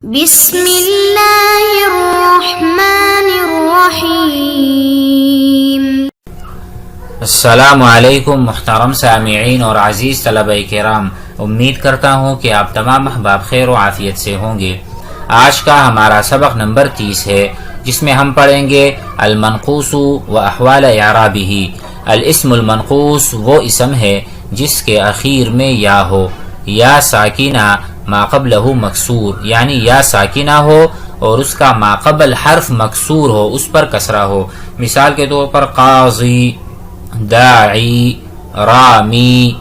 بسم اللہ الرحمن الرحیم۔ السلام علیکم محترم سامعین اور عزیز طلبہ کرام، امید کرتا ہوں کہ آپ تمام احباب خیر و عافیت سے ہوں گے۔ آج کا ہمارا سبق نمبر 30 ہے، جس میں ہم پڑھیں گے المنقوص و احوال اعرابہ۔ الاسم المنقوص وہ اسم ہے جس کے اخیر میں یا ہو، یا ساکنہ ما قبلہ مکسور، یعنی یا ساکنہ ہو اور اس کا ما قبل حرف مکسور ہو، اس پر کسرہ ہو۔ مثال کے طور پر قاضی، داعی، رامی،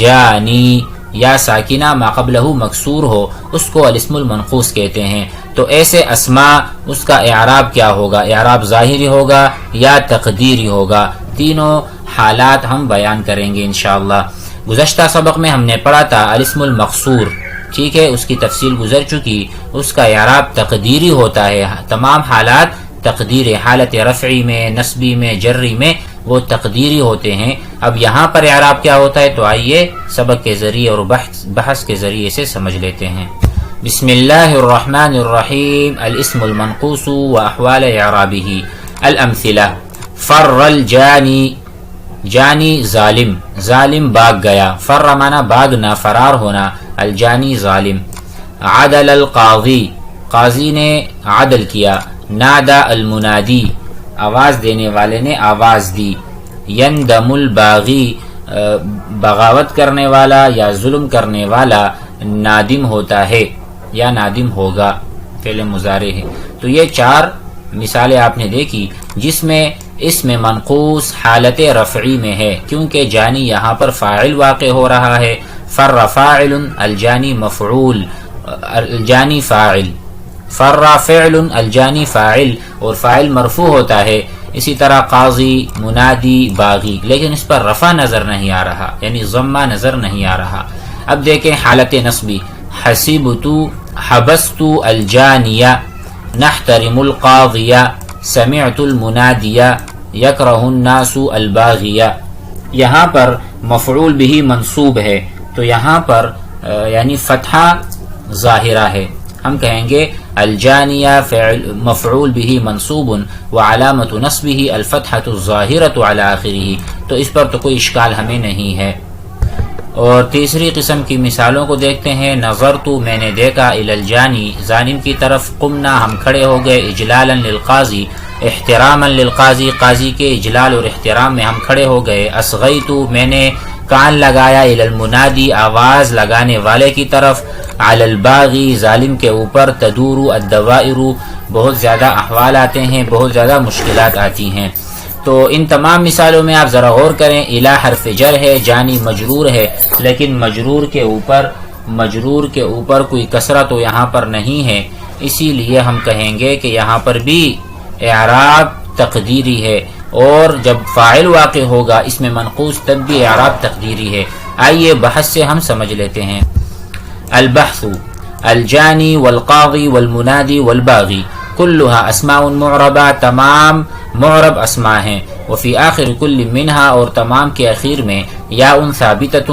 جانی، یا ساکنہ ما قبلہ مکسور ہو، اس کو الاسم المنقوص کہتے ہیں۔ تو ایسے اسماء اس کا اعراب کیا ہوگا؟ اعراب ظاہری ہوگا یا تقدیری ہوگا؟ تینوں حالات ہم بیان کریں گے انشاءاللہ۔ گزشتہ سبق میں ہم نے پڑھا تھا الاسم المقصور، ٹھیک ہے، اس کی تفصیل گزر چکی۔ اس کا اعراب تقدیری ہوتا ہے، تمام حالات تقدیر، حالت رفعی میں، نصبی میں، جری میں وہ تقدیری ہوتے ہیں۔ اب یہاں پر اعراب کیا ہوتا ہے، تو آئیے سبق کے ذریعے اور بحث کے ذریعے سے سمجھ لیتے ہیں۔ بسم اللہ الرحمن الرحیم۔ الاسم المنقوص و احوال اعرابہ۔ الامثلہ: فر الجانی، جانی ظالم، ظالم بھاگ گیا، فر مانا بھاگنا، فرار ہونا، الجانی ظالم۔ عدل القاضی، قاضی نے عدل کیا، نادا المنادی، آواز دینے والے نے آواز دی۔ یندم الباغی، بغاوت کرنے والا یا ظلم کرنے والا نادم ہوتا ہے یا نادم ہوگا، فعل مضارع ہے۔ تو یہ چار مثالیں آپ نے دیکھی جس میں اسم منقوص حالت رفعی میں ہے، کیونکہ جانی یہاں پر فاعل واقع ہو رہا ہے۔ فر فاعل، الجانی مفعول، الجانی فاعل، فر فعل، الجانی فاعل، اور فاعل مرفوع ہوتا ہے۔ اسی طرح قاضی، منادی، باغی، لیکن اس پر رفع نظر نہیں آ رہا، یعنی ضمہ نظر نہیں آ رہا۔ اب دیکھیں حالت نصبی: حسبت، حبست الجانیہ، نحترم القاضیہ، سمعت المنادیہ، یکرہ الناس الباغیہ۔ یہاں پر مفعول بہ منصوب ہے، تو یہاں پر یعنی فتحہ ظاہرہ ہے، ہم کہیں گے الجانیہ مفعول بہ منصوب وعلامۃ نصبہ الفتحۃ الظاہرۃ علی آخرہ، تو اس پر تو کوئی اشکال ہمیں نہیں ہے۔ اور تیسری قسم کی مثالوں کو دیکھتے ہیں: نظرت، میں نے دیکھا، الی الجانی، ظالم کی طرف، قمنا، ہم کھڑے ہو گئے، اجلالا للقاضی، احتراما للقاضی، قاضی کے اجلال اور احترام میں ہم کھڑے ہو گئے۔ اصغیت، میں نے کان لگایا، الی المنادی، آواز لگانے والے کی طرف، علی الباغی، ظالم کے اوپر، تدور الدوائر، بہت زیادہ احوال آتے ہیں، بہت زیادہ مشکلات آتی ہیں۔ تو ان تمام مثالوں میں آپ ذرا غور کریں، الی حرف جر ہے، جانی مجرور ہے، لیکن مجرور کے اوپر کوئی کسرہ تو یہاں پر نہیں ہے، اسی لیے ہم کہیں گے کہ یہاں پر بھی اعراب تقدیری ہے، اور جب فاعل واقع ہوگا اس میں منقوص تب بھی اعراب تقدیری ہے۔ آئیے بحث سے ہم سمجھ لیتے ہیں۔ البحث: الجانی والقاضی والمنادی والباغی کلها اسماء معربہ، تمام معرب اسماء ہیں۔ وفی آخر کل منہا، اور تمام کے اخیر میں یا ثابتۃ،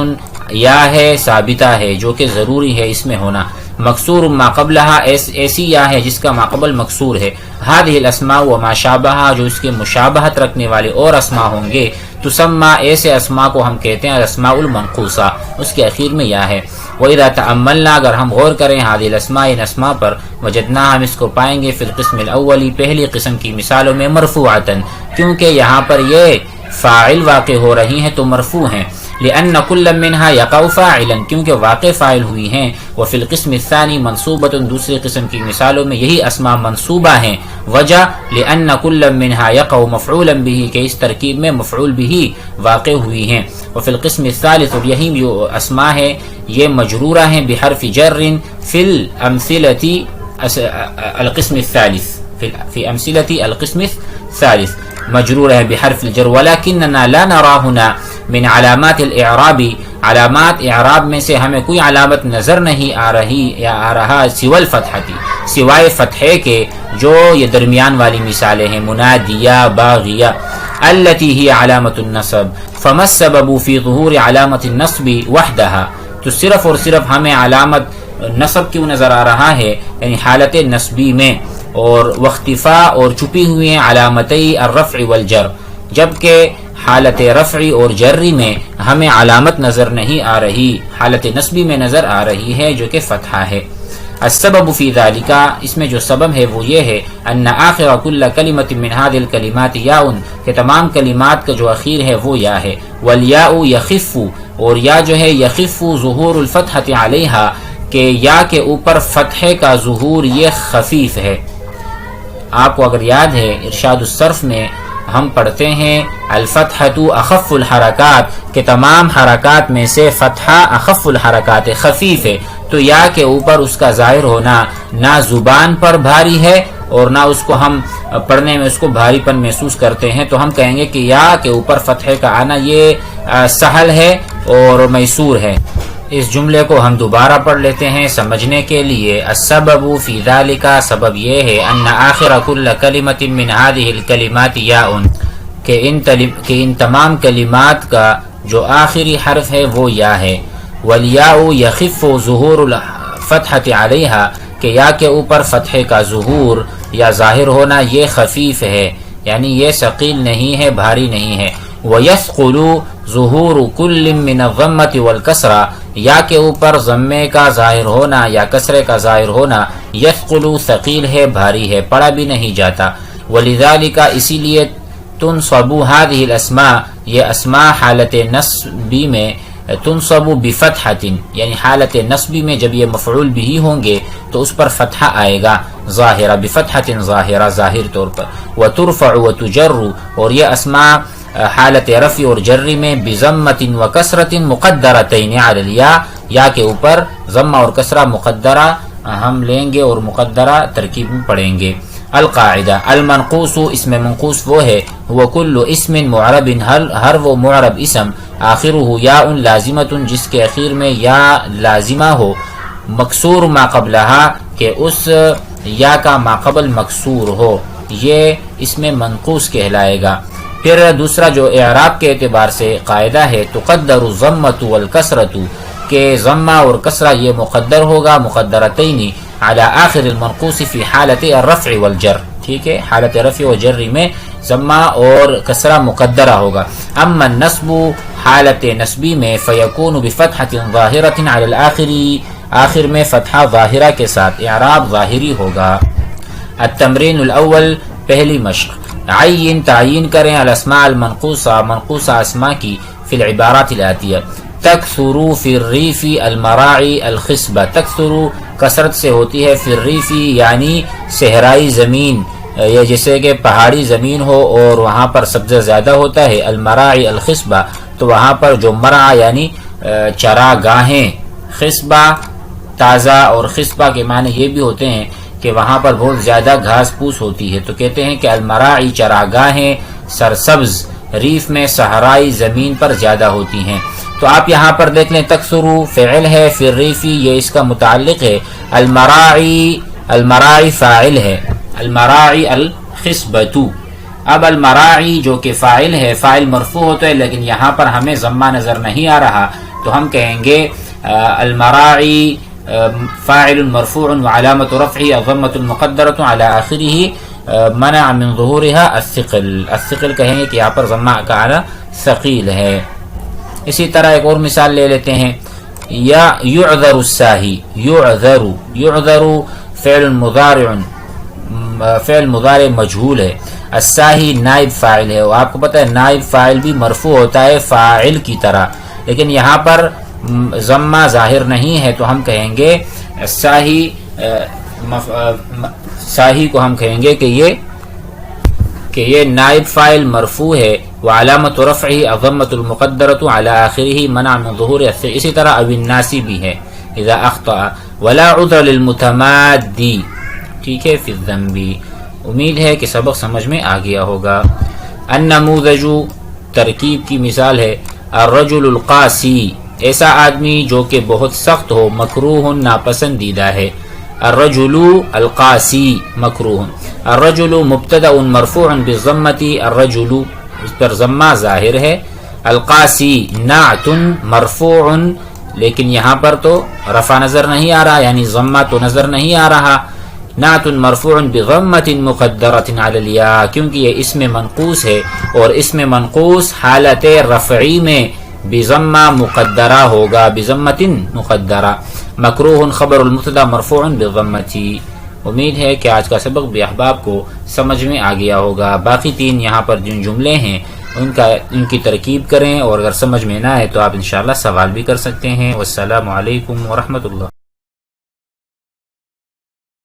یا ہے ثابتہ ہے جو کہ ضروری ہے اس میں ہونا۔ مکسور ما قبلہا، ایسی یا ہے جس کا ما قبل مکسور ہے۔ ہذہ الاسماء وما شابہا، جو اس کے مشابہت رکھنے والے اور اسماء ہوں گے، تسمى، ایسے اسماء کو ہم کہتے ہیں الاسماء المنقوصہ، اس کے اخیر میں یا ہے۔ وَإِذَا تَأَمَّلْنَا، اگر ہم غور کریں هذه الاسماء، ان اسماء پر، وجدنا، ہم اس کو پائیں گے فی القسم الاولی، پہلی قسم کی مثالوں میں، مرفوعۃ، کیونکہ یہاں پر یہ فاعل واقع ہو رہی ہیں تو مرفوع ہیں۔ لأن كل منها يقع فاعلا، کیونکہ واقع فاعل ہوئی ہیں۔ وفی القسم الثانی منصوبۃ، دوسری قسم کی مثالوں میں یہی اسماء منصوبہ ہیں۔ وجہ لأن كل منها يقع مفعولا به، کہ اس ترکیب میں مفعول به واقع ہوئی ہیں۔ وفی القسم الثالث، اور یہی جو اسماء ہیں یہ مجرورہ ہیں بحرف جر فی الامثلۃ القسم الثالث، فی امثلۃ القسم الثالث مجرور ہے بحرف الجر۔ ولکننا لا نرى هنا من علامات الاعراب، علامات اعراب میں سے ہمیں کوئی علامت نظر نہیں آ رہی یا آ رہا، سوى الفتحۃ، سوائے فتحے کے، جو یہ درمیان والی مثالیں ہیں، منادیہ، باغیہ، التي هي علامة النصب، فما السبب في ظهور علامة النصب وحدها، تو صرف اور صرف ہمیں علامت نصب کیوں نظر آ رہا ہے، یعنی حالت نصبی میں، اور واختفا اور چھپی ہوئی ہیں علامتی الرفع والجر، جبکہ حالت رفعی اور جری میں ہمیں علامت نظر نہیں آ رہی، حالت نصبی میں نظر آ رہی ہے جو کہ فتحہ ہے۔ السبب فی ذالک، اس میں جو سبب ہے وہ یہ ہے، ان آخر کل کلمۃ من هذه الکلمات یاء، کہ تمام کلمات کا جو اخیر ہے وہ یا ہے، والیاء یخف، اور یا جو ہے یخف ظہور الفتحۃ علیہا، کہ یا کے اوپر فتحے کا ظہور یہ خفیف ہے۔ آپ کو اگر یاد ہے ارشاد الصرف میں ہم پڑھتے ہیں الفتحۃ اخف الحرکات، کہ تمام حرکات میں سے فتحہ اخف الحرکات خفیف ہے، تو یا کے اوپر اس کا ظاہر ہونا نہ زبان پر بھاری ہے اور نہ اس کو ہم پڑھنے میں اس کو بھاری پن محسوس کرتے ہیں، تو ہم کہیں گے کہ یا کے اوپر فتحے کا آنا یہ سہل ہے اور میسور ہے۔ اس جملے کو ہم دوبارہ پڑھ لیتے ہیں سمجھنے کے لیے۔ السبب فی ذالک، سبب یہ ہے، ان آخر کل کلمۃ من هذه الکلمات یاء، کہ ان تمام کلمات کا جو آخری حرف ہے وہ یا ہے، والیاء یخف ظہور الفتحۃ علیہا، کہ یا کے اوپر فتحے کا ظہور یا ظاہر ہونا یہ خفیف ہے، یعنی یہ ثقیل نہیں ہے، بھاری نہیں ہے۔ وَيَثْقُلُ ظُهُورُ كُلٍّ مِّنَ الضَّمَّةِ وَالْكَسْرَةِ، یا کے اوپر ضمے کا ظاہر ہونا یا کسرے کا ظاہر ہونا، یثقل ثقیل ہے، بھاری ہے، پڑھا بھی نہیں جاتا۔ وَلِذَلِكَ، اسی لیے تنصب هذه الاسماء، یہ اسماء حالت نصبی میں تنصب بفتحۃ، یعنی حالت نصبی میں جب یہ مفعول بھی ہوں گے تو اس پر فتحہ آئے گا، ظاہرہ، بفتحۃ ظاہرہ، ظاہر طور پر۔ وترفع وتجر، اور یہ اسماء حالت رفع اور جری میں بضمۃ وکسرۃ مقدرتین علی الیاء، یا کے اوپر ضمہ اور کسرہ مقدرہ ہم لیں گے اور مقدرہ ترکیب میں پڑھیں گے۔ القاعدہ، المنقوص، اسم منقوص وہ ہے، وہ کل اسم معرب، ہر وہ معرب اسم آخرہ یاء لازمۃ، جس کے اخیر میں یا لازمہ ہو، مکسور ما قبلہا، کہ اس یا کا ما قبل مکسور ہو، یہ اسم منقوص کہلائے گا۔ پھر دوسرا جو اعراب کے اعتبار سے قاعدہ ہے، تقدر الضمۃ والکسرۃ، کہ ضمہ اور کسرہ یہ مقدر ہوگا، مقدرتین علی آخر المنقوص فی حالت الرفع والجر، ٹھیک ہے، حالت رفع و جر میں ضمہ اور کسرہ مقدرہ ہوگا۔ اما النصب، حالت نصبی میں فیکون بفتحۃ ظاہرۃ علی الآخر، آخر میں فتحہ ظاہرہ کے ساتھ، اعراب ظاہری ہوگا۔ التمرین الاول، پہلی مشق، عین، تعین کریں الاسماء المنقوصہ، منقوصہ اسماء کی، فی العبارات الآتیہ، تکثر فی الریف المراعی الخصبہ، تکثر کثرت سے ہوتی ہے، فی الریف یعنی صحرائی زمین، یا جیسے کہ پہاڑی زمین ہو اور وہاں پر سبزہ زیادہ ہوتا ہے، المراعی الخصبہ، تو وہاں پر جو مرعا یعنی چراگاہیں، خصبہ تازہ، اور خصبہ کے معنی یہ بھی ہوتے ہیں کہ وہاں پر بہت زیادہ گھاس پوس ہوتی ہے، تو کہتے ہیں کہ المراعی چراگاہیں سرسبز ریف میں صحرائی زمین پر زیادہ ہوتی ہیں۔ تو آپ یہاں پر دیکھ لیں، تکثرو فعل ہے، فی الریفی یہ اس کا متعلق ہے، المراعی فاعل ہے، المراعی الخصبۃ۔ اب المراعی جو کہ فاعل ہے، فاعل مرفوع ہوتا ہے، لیکن یہاں پر ہمیں ضمہ نظر نہیں آ رہا، تو ہم کہیں گے المراعی فاعل مرفوع وعلامۃ رفعه الضمۃ المقدرۃ علی آخرہ منع من ظہورها الثقل، الثقل کہیں گے کہ یہاں پر ضمہ کا آنا ثقیل ہے۔ اسی طرح ایک اور مثال لے لیتے ہیں، یا یعذر الساہی، یعذر فعل مضارع مجہول ہے، الساہی نائب فاعل ہے، اور آپ کو پتہ ہے نائب فاعل بھی مرفوع ہوتا ہے فاعل کی طرح، لیکن یہاں پر ضمہ ظاہر نہیں ہے، تو ہم کہیں گے ساہی کو ہم کہیں گے کہ یہ نائب فاعل مرفوع ہے، وعلامۃ رفعہ الضمۃ المقدرۃ علی آخرہ منع من ظہور الثقل۔ اسی طرح او الناسی بھی ہے، اذا اخطأ، ولا عذر للمتمادی، ٹھیک ہے، فی الذنب۔ امید ہے کہ سبق سمجھ میں آ گیا ہوگا۔ النموذج، ترکیب کی مثال ہے، الرجل القاسی، ایسا آدمی جو کہ بہت سخت ہو، مکروہ ناپسندیدہ ہے، الرجل القاسی مکروہ۔ الرجل مبتدأ مرفوع بالضمۃ، الرجل اس پر ضمہ ظاہر ہے، القاسی نعت مرفوع لیکن یہاں پر تو رفع نظر نہیں آ رہا، یعنی ضمہ تو نظر نہیں آ رہا. نعت مرفوع بضمۃ مقدرۃ علی الیاء، کیونکہ یہ اسم منقوص ہے اور اسم منقوص حالت رفعی میں بضمہ مقدرہ ہوگا، بضمۃ مقدرہ. مکروہ خبر المبتدا مرفوع بضمۃ. امید ہے کہ آج کا سبق بھی احباب کو سمجھ میں آ گیا ہوگا. باقی 3 یہاں پر جن جملے ہیں ان کی ترکیب کریں، اور اگر سمجھ میں نہ آئے تو آپ انشاءاللہ سوال بھی کر سکتے ہیں. والسلام علیکم ورحمۃ اللہ.